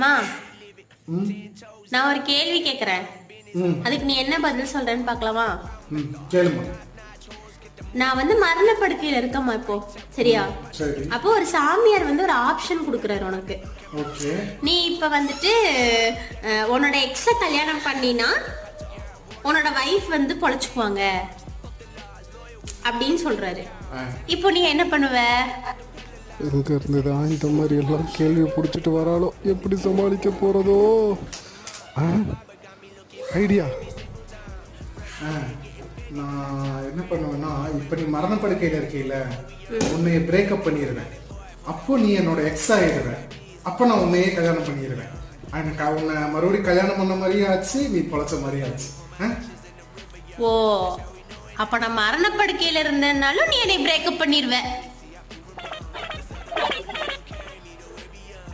மா, நான் ஒரு கேள்வி கேக்குறேன். அதுக்கு நீ என்ன பதில் சொல்றேன்னு பாக்கலாமா? கேளுமா. நான் வந்து மரண படுக்கையில இருக்கமா இப்போ, சரியா? சரி. அப்போ ஒரு சாமியார் வந்து ஒரு ஆப்ஷன் கொடுக்கறாரு உனக்கு. ஓகே. நீ இப்ப வந்துட்டு உன்னோட எக்ஸ கல்யாணம் பண்ணினா உன்னோட வைஃப் வந்து பொழைச்சுக்குவாங்க அப்படின்னு சொல்றாரு. இப்போ நீ என்ன பண்ணுவ? எங்க இருந்துதான் இந்த மாதிரி எல்லாம் கேள்வி பிடிச்சிட்டு வராளோ, எப்படி சமாளிக்க போறதோ? ஐடியா. நான் என்ன பண்ணுவேன்னா, இப்போ நீ மரணப்படுக்கையில் இருக்கீல, உன்னைய பிரேக்கப் பண்ணிடுவேன். அப்போ நீ என்னோட எக்ஸ் ஆயிடுவேன். அப்போ நான் உன்னையே கல்யாணம் பண்ணிடுவேன். எனக்கு உன்னை மறுபடியும் கல்யாணம் பண்ண மாதிரியே ஆச்சு, நீ பொழைச்ச மாதிரியே ஆச்சு. ஓ, அப்ப நான் மரணப்படுக்கையில இருந்தேன்னாலும் நீ என்னை பிரேக்கப் பண்ணிடுவ.